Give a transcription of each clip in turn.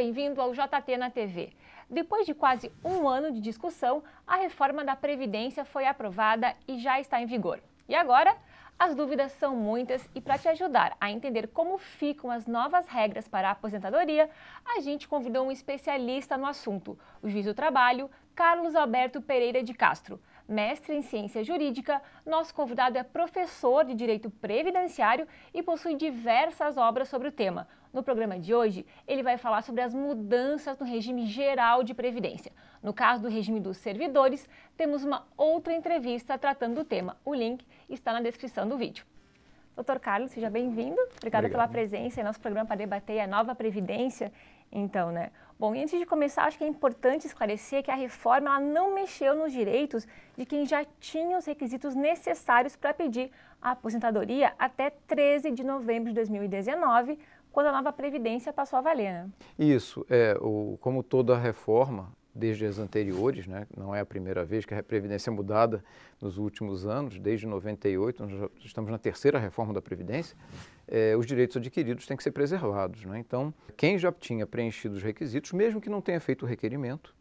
bem-vindo ao JT na TV. Depois de quase um ano de discussão, a reforma da Previdência foi aprovada e já está em vigor. E agora, as dúvidas são muitas e para te ajudar a entender como ficam as novas regras para a aposentadoria, a gente convidou um especialista no assunto, o juiz do trabalho, Carlos Alberto Pereira de Castro. Mestre em Ciência Jurídica, nosso convidado é professor de Direito Previdenciário e possui diversas obras sobre o tema. No programa de hoje, ele vai falar sobre as mudanças no regime geral de previdência. No caso do regime dos servidores, temos uma outra entrevista tratando do tema. O link está na descrição do vídeo. Doutor Carlos, seja bem-vindo. Obrigada pela presença em nosso programa para debater a nova Previdência. Então, Bom, e antes de começar, acho que é importante esclarecer que a reforma ela não mexeu nos direitos de quem já tinha os requisitos necessários para pedir a aposentadoria até 13 de novembro de 2019, quando a nova Previdência passou a valer, né? Isso, como toda reforma, desde as anteriores, não é a primeira vez que a Previdência é mudada nos últimos anos, desde 98, nós já estamos na terceira reforma da Previdência, os direitos adquiridos têm que ser preservados. Então, quem já tinha preenchido os requisitos, mesmo que não tenha feito o requerimento,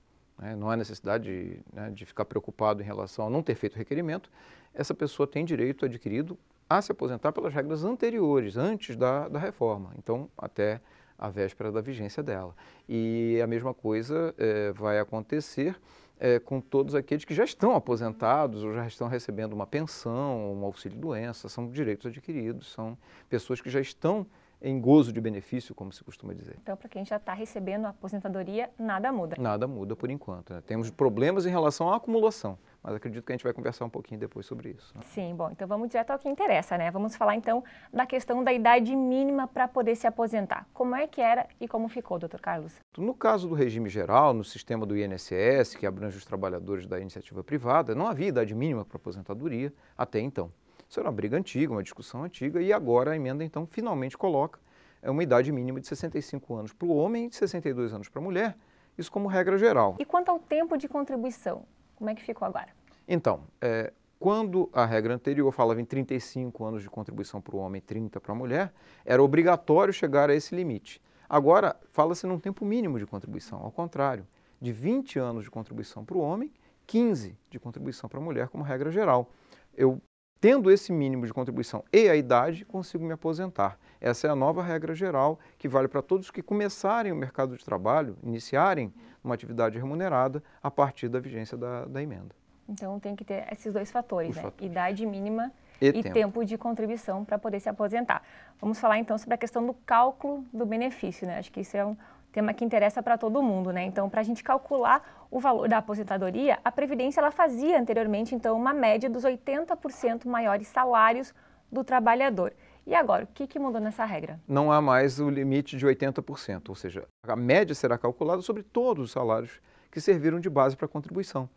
não há necessidade de ficar preocupado em relação a não ter feito o requerimento, essa pessoa tem direito adquirido a se aposentar pelas regras anteriores, antes da reforma, então até a véspera da vigência dela. E a mesma coisa vai acontecer com todos aqueles que já estão aposentados ou já estão recebendo uma pensão, um auxílio-doença, são direitos adquiridos, são pessoas que já estão em gozo de benefício, como se costuma dizer. Então, para quem já está recebendo a aposentadoria, nada muda. Nada muda por enquanto. Temos problemas em relação à acumulação, mas acredito que a gente vai conversar um pouquinho depois sobre isso. Sim, bom, então vamos direto ao que interessa, Vamos falar então da questão da idade mínima para poder se aposentar. Como é que era e como ficou, doutor Carlos? No caso do regime geral, no sistema do INSS, que abrange os trabalhadores da iniciativa privada, não havia idade mínima para aposentadoria até então. Isso era uma briga antiga, uma discussão antiga, e agora a emenda, então, finalmente coloca uma idade mínima de 65 anos para o homem e de 62 anos para a mulher, isso como regra geral. E quanto ao tempo de contribuição, como é que ficou agora? Então, quando a regra anterior falava em 35 anos de contribuição para o homem e 30 para a mulher, era obrigatório chegar a esse limite. Agora, fala-se num tempo mínimo de contribuição, ao contrário, de 20 anos de contribuição para o homem, 15 de contribuição para a mulher como regra geral. Eu, tendo esse mínimo de contribuição e a idade, consigo me aposentar. Essa é a nova regra geral que vale para todos que começarem o mercado de trabalho, iniciarem uma atividade remunerada a partir da vigência da emenda. Então tem que ter esses dois fatores, idade mínima e tempo de contribuição para poder se aposentar. Vamos falar então sobre a questão do cálculo do benefício, Acho que isso é um tema que interessa para todo mundo, Então, para a gente calcular o valor da aposentadoria, a Previdência ela fazia anteriormente, então, uma média dos 80% maiores salários do trabalhador. E agora, o que mudou nessa regra? Não há mais o limite de 80%, ou seja, a média será calculada sobre todos os salários que serviram de base para a contribuição,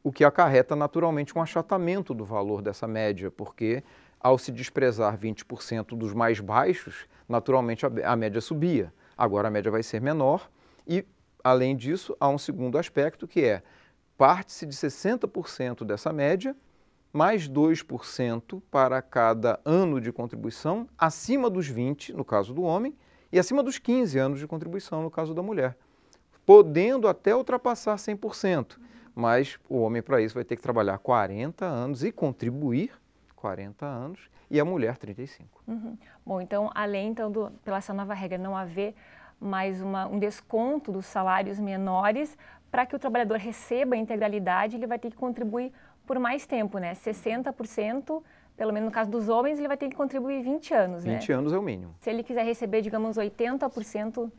o que acarreta naturalmente um achatamento do valor dessa média, porque ao se desprezar 20% dos mais baixos, naturalmente a média subia. Agora a média vai ser menor e, além disso, há um segundo aspecto que parte-se de 60% dessa média, mais 2% para cada ano de contribuição, acima dos 20, no caso do homem, e acima dos 15 anos de contribuição, no caso da mulher, podendo até ultrapassar 100%, mas o homem para isso vai ter que trabalhar 40 anos e contribuir 40 anos, e a mulher 35. Bom, então, além pela essa nova regra não haver mais um desconto dos salários menores, para que o trabalhador receba a integralidade, ele vai ter que contribuir por mais tempo, 60%, pelo menos no caso dos homens, ele vai ter que contribuir 20 anos, 20 anos é o mínimo. Se ele quiser receber, digamos, 80%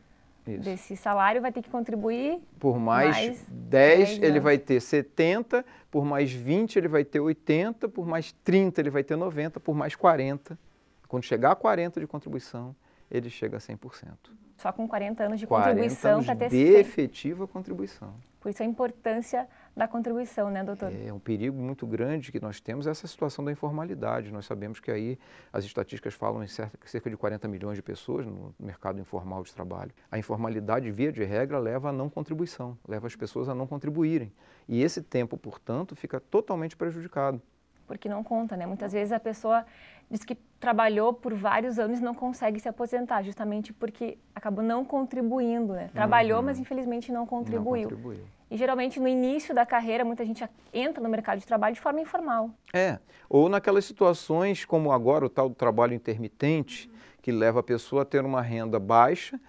desse salário, vai ter que contribuir por mais 10 ele vai ter 70, por mais 20 ele vai ter 80, por mais 30 ele vai ter 90, por mais 40. Quando chegar a 40 de contribuição, ele chega a 100%. Só com 40 anos de contribuição para ter de efetiva contribuição. Por isso a importância da contribuição, doutor? É um perigo muito grande que nós temos essa situação da informalidade. Nós sabemos que aí as estatísticas falam em cerca de 40 milhões de pessoas no mercado informal de trabalho. A informalidade, via de regra, leva à não contribuição, leva as pessoas a não contribuírem. E esse tempo, portanto, fica totalmente prejudicado. porque não conta, né? Muitas vezes a pessoa diz que trabalhou por vários anos e não consegue se aposentar, justamente porque acabou não contribuindo, né? Trabalhou, mas infelizmente não contribuiu. E geralmente no início da carreira, muita gente entra no mercado de trabalho de forma informal. Ou naquelas situações como agora o tal do trabalho intermitente, que leva a pessoa a ter uma renda baixa,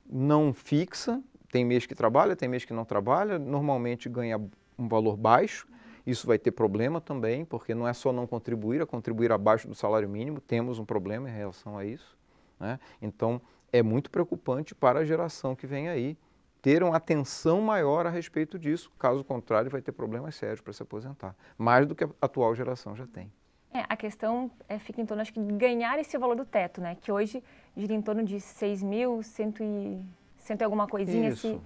não fixa, tem mês que trabalha, tem mês que não trabalha, normalmente ganha um valor baixo. Isso vai ter problema também, porque não é só não contribuir, é contribuir abaixo do salário mínimo, temos um problema em relação a isso, né? Então, é muito preocupante para a geração que vem aí ter uma atenção maior a respeito disso, caso contrário vai ter problemas sérios para se aposentar, mais do que a atual geração já tem. A questão fica em torno, acho que, de ganhar esse valor do teto, né? Que hoje gira em torno de 6.100 e alguma coisinha, se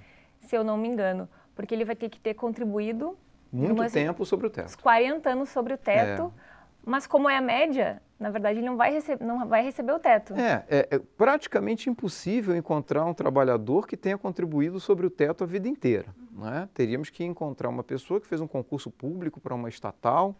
eu não me engano, porque ele vai ter que ter contribuído muito tempo sobre o teto. 40 anos sobre o teto, mas como é a média, na verdade ele não vai receber o teto. É praticamente impossível encontrar um trabalhador que tenha contribuído sobre o teto a vida inteira, né? Teríamos que encontrar uma pessoa que fez um concurso público para uma estatal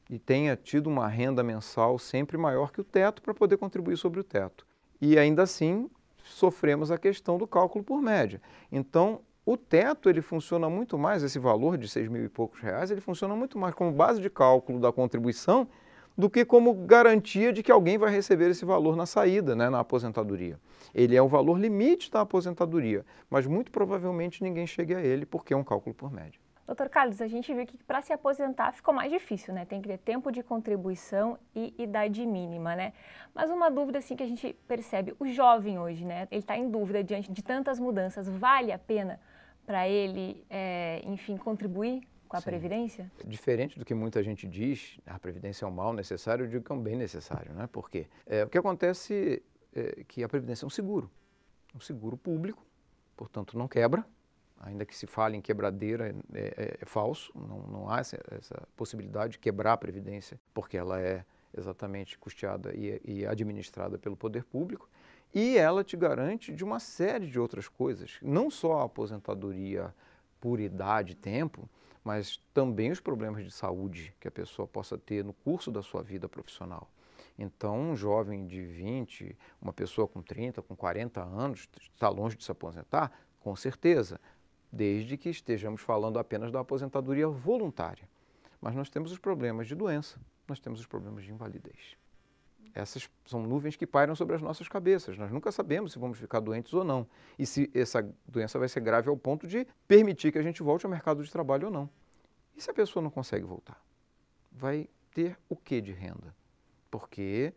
e tenha tido uma renda mensal sempre maior que o teto para poder contribuir sobre o teto. E ainda assim sofremos a questão do cálculo por média. Então, o teto, ele funciona muito mais, esse valor de 6 mil e poucos reais, ele funciona muito mais como base de cálculo da contribuição do que como garantia de que alguém vai receber esse valor na saída, né, na aposentadoria. Ele é o valor limite da aposentadoria, mas muito provavelmente ninguém chegue a ele porque é um cálculo por média. Doutor Carlos, a gente viu que para se aposentar ficou mais difícil, né? Tem que ter tempo de contribuição e idade mínima, né? Mas uma dúvida assim que a gente percebe, o jovem hoje, né? Ele está em dúvida diante de tantas mudanças, vale a pena para ele, enfim, contribuir com a Previdência? Diferente do que muita gente diz, a Previdência é um mal necessário, eu digo que é um bem necessário, né? Por quê? O que acontece é que a Previdência é um seguro público, portanto não quebra, ainda que se fale em quebradeira, é falso, não há essa possibilidade de quebrar a Previdência, porque ela é exatamente custeada e administrada pelo poder público. E ela te garante de uma série de outras coisas, não só a aposentadoria por idade e tempo, mas também os problemas de saúde que a pessoa possa ter no curso da sua vida profissional. Então, um jovem de 20, uma pessoa com 30, com 40 anos, está longe de se aposentar? Com certeza, desde que estejamos falando apenas da aposentadoria voluntária. Mas nós temos os problemas de doença, nós temos os problemas de invalidez. Essas são nuvens que pairam sobre as nossas cabeças. Nós nunca sabemos se vamos ficar doentes ou não. E se essa doença vai ser grave ao ponto de permitir que a gente volte ao mercado de trabalho ou não. E se a pessoa não consegue voltar? Vai ter o que de renda? Porque,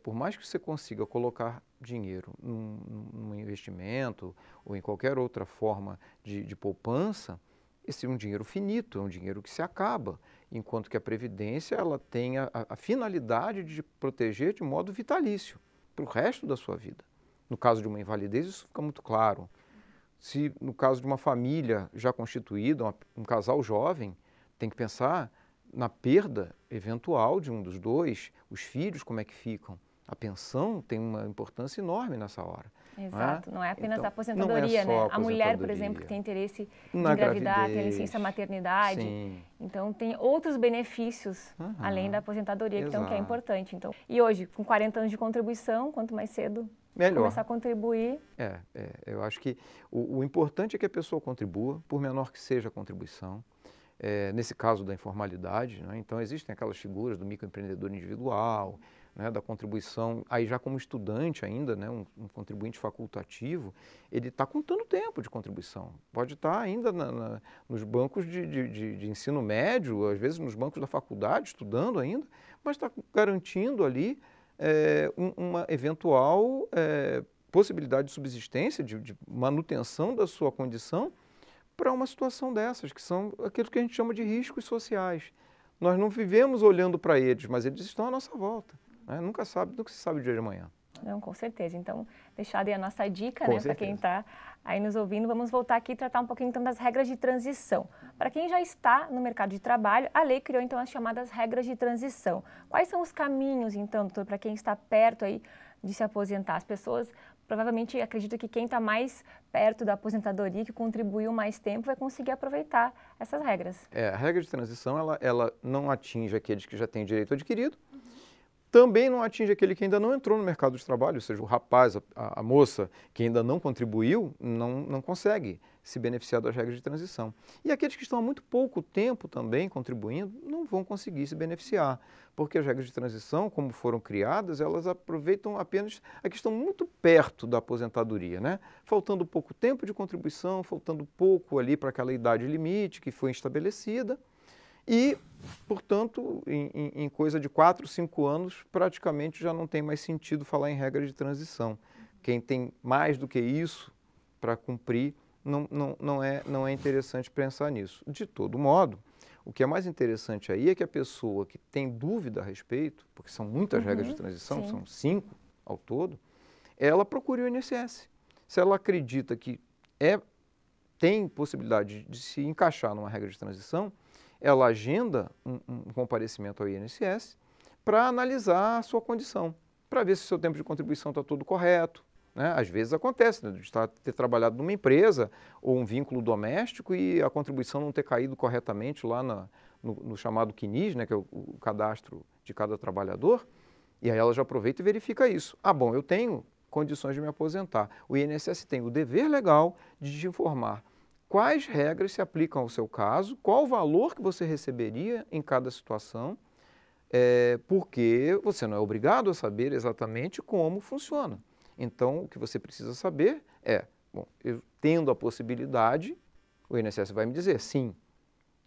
por mais que você consiga colocar dinheiro num investimento ou em qualquer outra forma de poupança, esse é um dinheiro finito, é um dinheiro que se acaba. Enquanto que a Previdência ela tem a finalidade de proteger de modo vitalício, para o resto da sua vida. No caso de uma invalidez, isso fica muito claro. Se no caso de uma família já constituída, um casal jovem, tem que pensar na perda eventual de um dos dois, os filhos como é que ficam. A pensão tem uma importância enorme nessa hora. Exato, não é apenas a aposentadoria, né? A mulher, por exemplo, que tem interesse em engravidar, tem a licença maternidade. Sim. Então, tem outros benefícios, além da aposentadoria, então, que é importante. Então, e hoje, com 40 anos de contribuição, quanto mais cedo melhor começar a contribuir. Eu acho que o importante é que a pessoa contribua, por menor que seja a contribuição. Nesse caso da informalidade, né? Então, existem aquelas figuras do microempreendedor individual, né, da contribuição, aí já como estudante ainda, né, um contribuinte facultativo, ele está contando tempo de contribuição. Pode estar ainda nos bancos de ensino médio, às vezes nos bancos da faculdade, estudando ainda, mas está garantindo ali uma eventual possibilidade de subsistência, de manutenção da sua condição para uma situação dessas, que são aquilo que a gente chama de riscos sociais. Nós não vivemos olhando para eles, mas eles estão à nossa volta. Nunca se sabe o dia de amanhã. Não, com certeza. Então, deixada aí a nossa dica, Com né, para quem está aí nos ouvindo, vamos voltar aqui e tratar um pouquinho então das regras de transição. Para quem já está no mercado de trabalho, a lei criou então as chamadas regras de transição. Quais são os caminhos, então, doutor, para quem está perto aí de se aposentar? As pessoas provavelmente acreditam que quem está mais perto da aposentadoria, que contribuiu mais tempo, vai conseguir aproveitar essas regras. A regra de transição, ela não atinge aqueles que já têm direito adquirido, também não atinge aquele que ainda não entrou no mercado de trabalho, ou seja, o rapaz, a moça que ainda não contribuiu, não consegue se beneficiar das regras de transição. E aqueles que estão há muito pouco tempo também contribuindo, não vão conseguir se beneficiar, porque as regras de transição, como foram criadas, elas aproveitam apenas a que estão muito perto da aposentadoria, né? Faltando pouco tempo de contribuição, faltando pouco ali para aquela idade limite que foi estabelecida. E, portanto, em coisa de 4, 5 anos, praticamente já não tem mais sentido falar em regra de transição. Quem tem mais do que isso para cumprir, não é interessante pensar nisso. De todo modo, o que é mais interessante aí é que a pessoa que tem dúvida a respeito, porque são muitas regras de transição, sim. são 5 ao todo, ela procure o INSS. Se ela acredita que tem possibilidade de se encaixar numa regra de transição, ela agenda um comparecimento ao INSS para analisar a sua condição, para ver se o seu tempo de contribuição está todo correto. Né? Às vezes acontece, né, de ter trabalhado numa empresa ou um vínculo doméstico e a contribuição não ter caído corretamente lá no chamado CNIS, né, que é o cadastro de cada trabalhador, e aí ela já aproveita e verifica isso. Ah, bom, eu tenho condições de me aposentar. O INSS tem o dever legal de te informar quais regras se aplicam ao seu caso, qual o valor que você receberia em cada situação, porque você não é obrigado a saber exatamente como funciona. Então, o que você precisa saber bom, eu tendo a possibilidade, o INSS vai me dizer sim,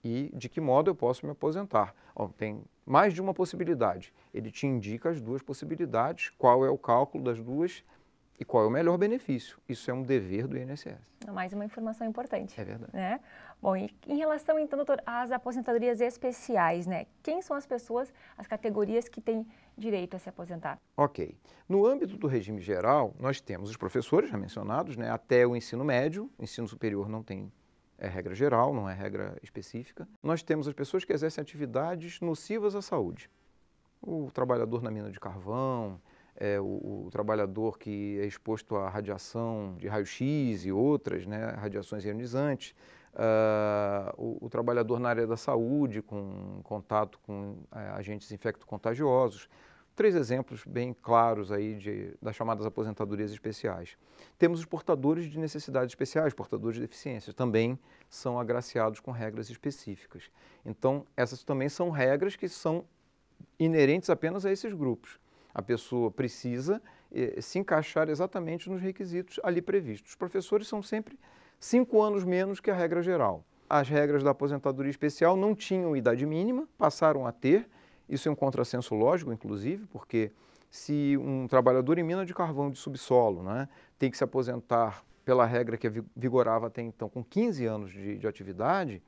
e de que modo eu posso me aposentar. Tem mais de uma possibilidade. Ele te indica as 2 possibilidades, qual é o cálculo das 2 e qual é o melhor benefício. Isso é um dever do INSS. Mais uma informação importante. É verdade. Né? Bom, e em relação, então, doutor, às aposentadorias especiais, né? Quem são as pessoas, as categorias que têm direito a se aposentar? Ok. No âmbito do regime geral, nós temos os professores, já mencionados, né? Até o ensino médio, o ensino superior não tem regra geral, não é regra específica. Nós temos as pessoas que exercem atividades nocivas à saúde. O trabalhador na mina de carvão, o trabalhador que é exposto à radiação de raio-x e outras, né, radiações ionizantes, o trabalhador na área da saúde, com contato com agentes infecto-contagiosos. 3 exemplos bem claros aí das chamadas aposentadorias especiais. Temos os portadores de necessidades especiais, portadores de deficiências, também são agraciados com regras específicas. Então, essas também são regras que são inerentes apenas a esses grupos. A pessoa precisa se encaixar exatamente nos requisitos ali previstos. Os professores são sempre 5 anos menos que a regra geral. As regras da aposentadoria especial não tinham idade mínima, passaram a ter. Isso é um contrassenso lógico, inclusive, porque se um trabalhador em mina de carvão de subsolo, né, tem que se aposentar pela regra que vigorava até então com 15 anos de atividade,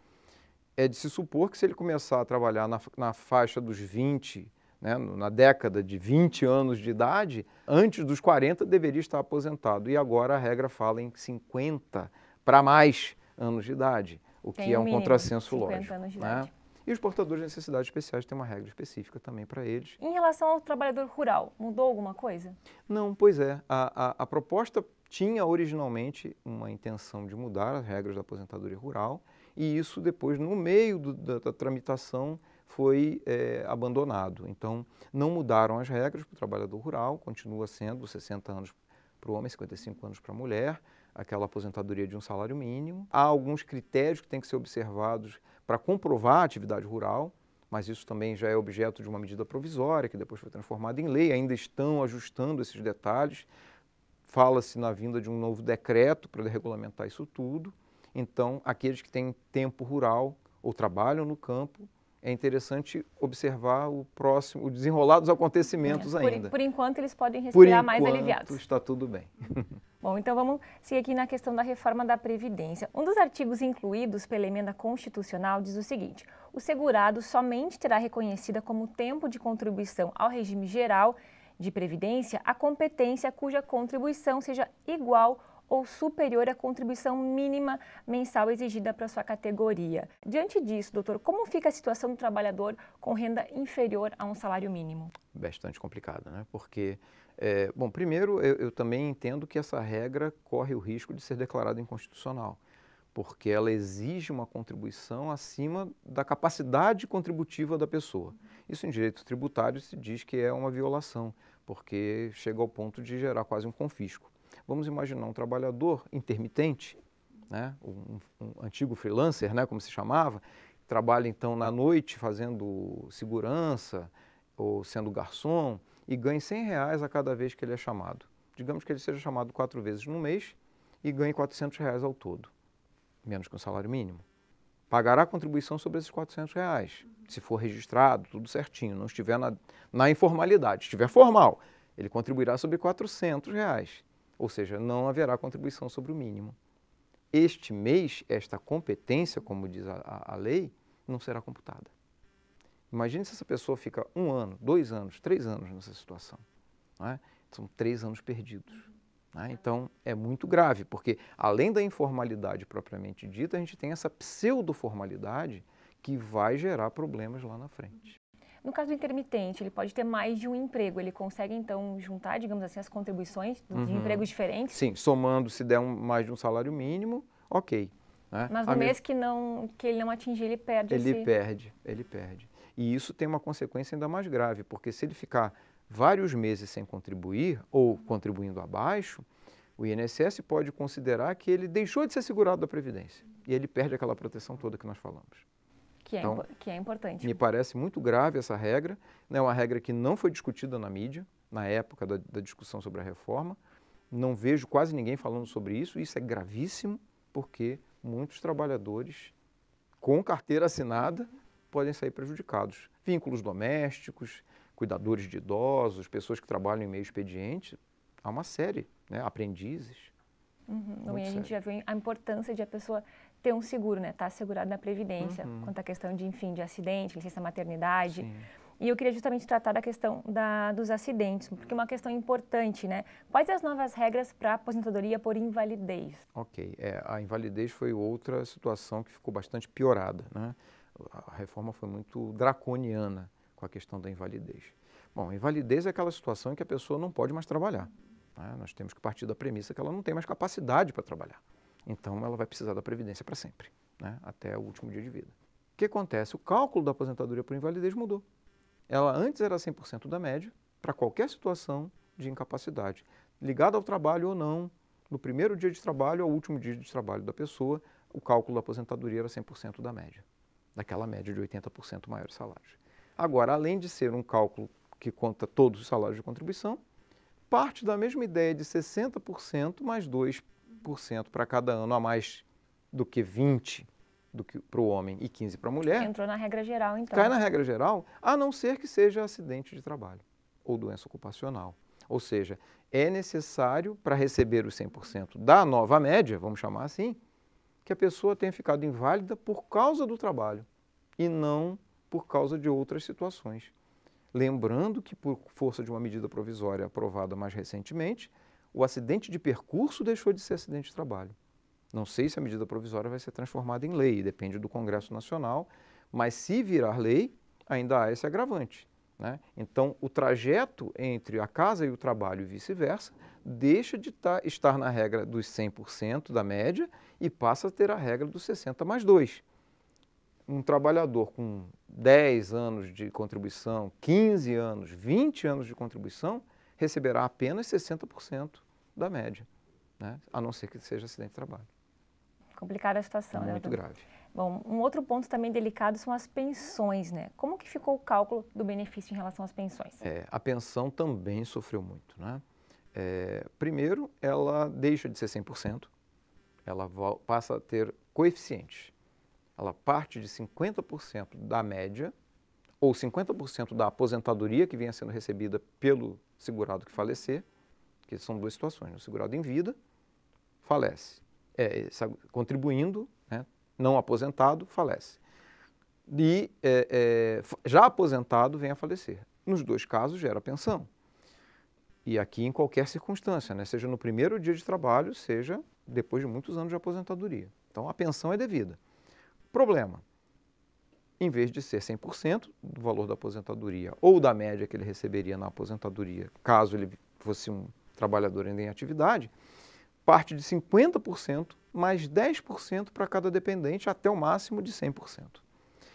é de se supor que se ele começar a trabalhar na faixa dos 20, né, na década de 20 anos de idade, antes dos 40 deveria estar aposentado. E agora a regra fala em 50 para mais anos de idade, o que é um contrassenso lógico. Anos de né? idade. E os portadores de necessidades especiais têm uma regra específica também para eles. Em relação ao trabalhador rural, mudou alguma coisa? Não, pois é. A proposta tinha originalmente uma intenção de mudar as regras da aposentadoria rural e isso depois, no meio da tramitação, foi abandonado. Então, não mudaram as regras para o trabalhador rural, continua sendo 60 anos para o homem, 55 anos para a mulher, aquela aposentadoria de um salário mínimo. Há alguns critérios que têm que ser observados para comprovar a atividade rural, mas isso também já é objeto de uma medida provisória, que depois foi transformada em lei, ainda estão ajustando esses detalhes. Fala-se na vinda de um novo decreto para regulamentar isso tudo. Então, aqueles que têm tempo rural ou trabalham no campo, é interessante observar o desenrolar dos acontecimentos ainda. Por enquanto, eles podem respirar mais aliviados. Por enquanto, está tudo bem. Bom, então vamos seguir aqui na questão da reforma da Previdência. Um dos artigos incluídos pela emenda constitucional diz o seguinte: o segurado somente terá reconhecida como tempo de contribuição ao regime geral de previdência a competência cuja contribuição seja igual ou superior à contribuição mínima mensal exigida para sua categoria. Diante disso, doutor, como fica a situação do trabalhador com renda inferior a um salário mínimo? Bastante complicada, né? Porque, bom, primeiro eu também entendo que essa regra corre o risco de ser declarada inconstitucional, porque ela exige uma contribuição acima da capacidade contributiva da pessoa. Isso em direito tributário se diz que é uma violação, porque chega ao ponto de gerar quase um confisco. Vamos imaginar um trabalhador intermitente, né, um antigo freelancer, né, como se chamava, trabalha então na noite fazendo segurança ou sendo garçom e ganha R$100 a cada vez que ele é chamado. Digamos que ele seja chamado 4 vezes no mês e ganhe R$400 ao todo, menos que um salário mínimo. Pagará a contribuição sobre esses R$400, se for registrado, tudo certinho, não estiver na informalidade. Se estiver formal, ele contribuirá sobre R$400. Ou seja, não haverá contribuição sobre o mínimo. Este mês, esta competência, como diz a lei, não será computada. Imagine se essa pessoa fica 1 ano, 2 anos, 3 anos nessa situação. Não é? São 3 anos perdidos. Não é? Então, é muito grave, porque além da informalidade propriamente dita, a gente tem essa pseudo-formalidade que vai gerar problemas lá na frente. No caso do intermitente, ele pode ter mais de um emprego, ele consegue então juntar, digamos assim, as contribuições de empregos diferentes? Sim, somando, se der mais de um salário mínimo, ok. Né? Mas no mês que ele não atingir, ele perde ele perde. E isso tem uma consequência ainda mais grave, porque se ele ficar vários meses sem contribuir, ou contribuindo abaixo, o INSS pode considerar que ele deixou de ser segurado da Previdência, e ele perde aquela proteção toda que nós falamos. Que é importante. Me parece muito grave essa regra, é uma regra que não foi discutida na mídia, na época da discussão sobre a reforma. Não vejo quase ninguém falando sobre isso, isso é gravíssimo, porque muitos trabalhadores com carteira assinada podem sair prejudicados. Vínculos domésticos, cuidadores de idosos, pessoas que trabalham em meio expediente, há uma série, né? Aprendizes. E a gente já viu a importância de a pessoa ter um seguro, né? Estar assegurado na Previdência, quanto à questão de, enfim, de acidente, licença maternidade. Sim. E eu queria justamente tratar da questão dos acidentes, porque é uma questão importante, né? Quais as novas regras para a aposentadoria por invalidez? Ok, a invalidez foi outra situação que ficou bastante piorada, né? A reforma foi muito draconiana com a questão da invalidez. Bom, a invalidez é aquela situação em que a pessoa não pode mais trabalhar, né? Nós temos que partir da premissa que ela não tem mais capacidade para trabalhar. Então, ela vai precisar da Previdência para sempre, né? Até o último dia de vida. O que acontece? O cálculo da aposentadoria por invalidez mudou. Ela antes era 100% da média para qualquer situação de incapacidade, ligada ao trabalho ou não, no primeiro dia de trabalho ao último dia de trabalho da pessoa, o cálculo da aposentadoria era 100% da média, daquela média de 80% maiores salários. Agora, além de ser um cálculo que conta todos os salários de contribuição, parte da mesma ideia de 60% mais 2% para cada ano a mais do que 20% para o homem e 15% para a mulher. Entrou na regra geral, então. Cai na regra geral, a não ser que seja acidente de trabalho ou doença ocupacional. Ou seja, é necessário, para receber os 100% da nova média, vamos chamar assim, que a pessoa tenha ficado inválida por causa do trabalho e não por causa de outras situações. Lembrando que, por força de uma medida provisória aprovada mais recentemente, o acidente de percurso deixou de ser acidente de trabalho. Não sei se a medida provisória vai ser transformada em lei, depende do Congresso Nacional, mas se virar lei, ainda há esse agravante, né? Então, o trajeto entre a casa e o trabalho e vice-versa deixa de estar na regra dos 100% da média e passa a ter a regra dos 60 mais 2. Um trabalhador com 10 anos de contribuição, 15 anos, 20 anos de contribuição, receberá apenas 60% da média, né? A não ser que seja acidente de trabalho. Complicada a situação, né? Muito grave. Bom, um outro ponto também delicado são as pensões, né? Como que ficou o cálculo do benefício em relação às pensões? A pensão também sofreu muito, né? Primeiro, ela deixa de ser 100%, ela passa a ter coeficientes. Ela parte de 50% da média ou 50% da aposentadoria que venha sendo recebida pelo segurado que falecer, que são duas situações. O segurado em vida falece, contribuindo, né, não aposentado, falece. E já aposentado vem a falecer. Nos dois casos gera pensão. E aqui em qualquer circunstância, né? Seja no primeiro dia de trabalho, seja depois de muitos anos de aposentadoria. Então, a pensão é devida. Problema: em vez de ser 100% do valor da aposentadoria ou da média que ele receberia na aposentadoria, caso ele fosse um trabalhador ainda em atividade, parte de 50% mais 10% para cada dependente, até o máximo de 100%.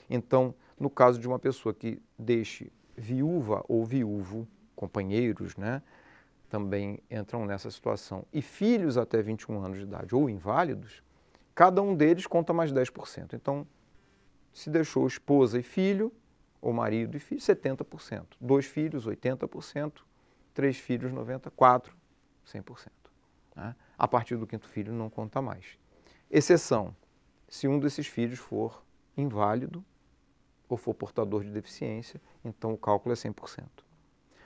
Então, no caso de uma pessoa que deixe viúva ou viúvo, companheiros, né, também entram nessa situação, e filhos até 21 anos de idade ou inválidos, cada um deles conta mais 10%. Então, se deixou esposa e filho, ou marido e filho, 70%. 2 filhos, 80%. 3 filhos, 90%. 4, 100%. Né? A partir do 5º filho não conta mais. Exceção: se um desses filhos for inválido ou for portador de deficiência, então o cálculo é 100%.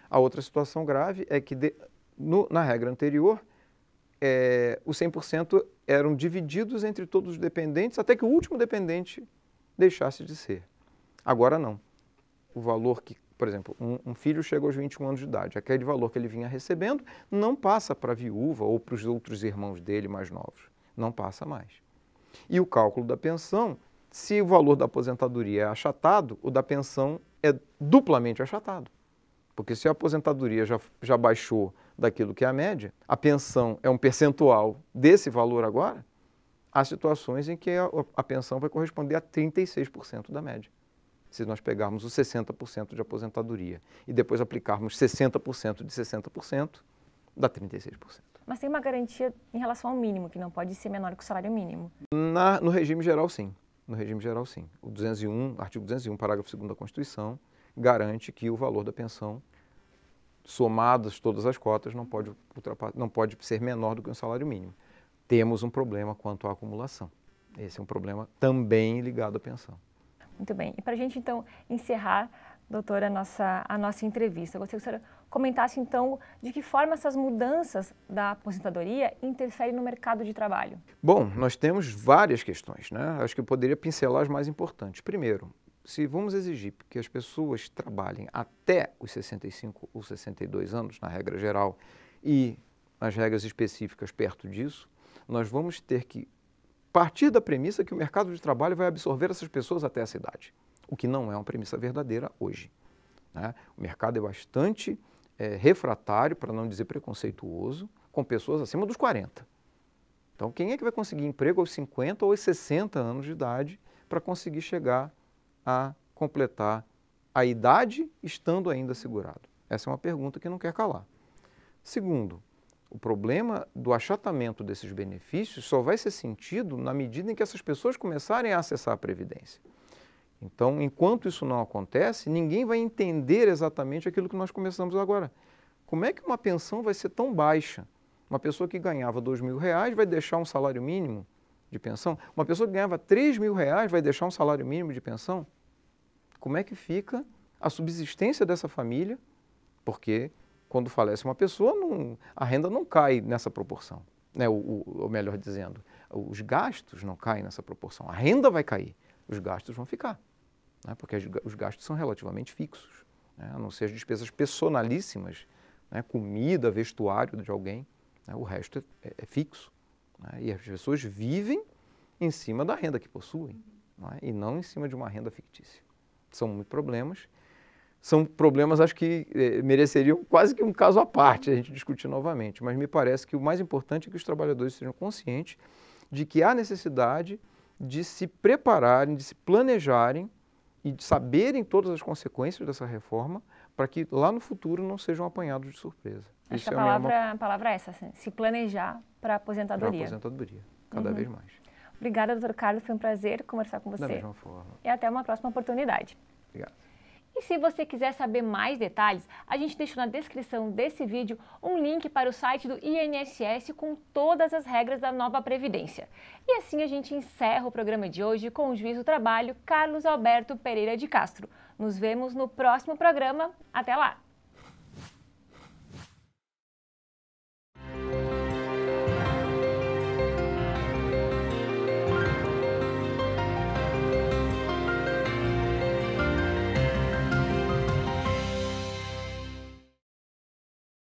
A outra situação grave é que, na regra anterior, os 100% eram divididos entre todos os dependentes até que o último dependente deixasse de ser. Agora não. O valor que, por exemplo, um filho chega aos 21 anos de idade, aquele valor que ele vinha recebendo não passa para a viúva ou para os outros irmãos dele mais novos. Não passa mais. E o cálculo da pensão, se o valor da aposentadoria é achatado, o da pensão é duplamente achatado. Porque se a aposentadoria já baixou daquilo que é a média, a pensão é um percentual desse valor agora, há situações em que a pensão vai corresponder a 36% da média. Se nós pegarmos os 60% de aposentadoria e depois aplicarmos 60% de 60%, dá 36%. Mas tem uma garantia em relação ao mínimo, que não pode ser menor que o salário mínimo. No regime geral, sim. No regime geral, sim. O 201, artigo 201, parágrafo 2º da Constituição, garante que o valor da pensão, somadas todas as cotas, não pode ser menor do que um salário mínimo. Temos um problema quanto à acumulação. Esse é um problema também ligado à pensão. Muito bem. E para a gente, então, encerrar, doutora, a nossa entrevista, eu gostaria que a senhora comentasse, então, de que forma essas mudanças da aposentadoria interferem no mercado de trabalho. Bom, nós temos várias questões, né? Acho que eu poderia pincelar as mais importantes. Primeiro, se vamos exigir que as pessoas trabalhem até os 65 ou 62 anos, na regra geral, e nas regras específicas perto disso, nós vamos ter que partir da premissa que o mercado de trabalho vai absorver essas pessoas até essa idade, o que não é uma premissa verdadeira hoje. Né? O mercado é bastante refratário, para não dizer preconceituoso, com pessoas acima dos 40. Então, quem é que vai conseguir emprego aos 50 ou aos 60 anos de idade para conseguir chegar a completar a idade estando ainda segurado? Essa é uma pergunta que não quer calar. Segundo, o problema do achatamento desses benefícios só vai ser sentido na medida em que essas pessoas começarem a acessar a Previdência. Então, enquanto isso não acontece, ninguém vai entender exatamente aquilo que nós começamos agora. Como é que uma pensão vai ser tão baixa? Uma pessoa que ganhava R$2.000 vai deixar um salário mínimo de pensão? Uma pessoa que ganhava R$3.000 vai deixar um salário mínimo de pensão? Como é que fica a subsistência dessa família? Porque quando falece uma pessoa, a renda não cai nessa proporção, né? Ou melhor dizendo, os gastos não caem nessa proporção. A renda vai cair, os gastos vão ficar, né? Porque os gastos são relativamente fixos, né? A não ser as despesas personalíssimas, né? Comida, vestuário de alguém, né? O resto é fixo, né? E as pessoas vivem em cima da renda que possuem, né? E não em cima de uma renda fictícia. São muitos problemas. São problemas, acho que mereceriam quase que um caso à parte a gente discutir novamente, mas me parece que o mais importante é que os trabalhadores sejam conscientes de que há necessidade de se prepararem, de se planejarem e de saberem todas as consequências dessa reforma para que lá no futuro não sejam apanhados de surpresa. Acho que a palavra é essa, assim, se planejar para a aposentadoria. Para a aposentadoria, cada vez mais. Obrigada, doutor Carlos, foi um prazer conversar com você. Da mesma forma. E até uma próxima oportunidade. Obrigado. E se você quiser saber mais detalhes, a gente deixou na descrição desse vídeo um link para o site do INSS com todas as regras da nova Previdência. E assim a gente encerra o programa de hoje com o juiz do trabalho Carlos Alberto Pereira de Castro. Nos vemos no próximo programa. Até lá!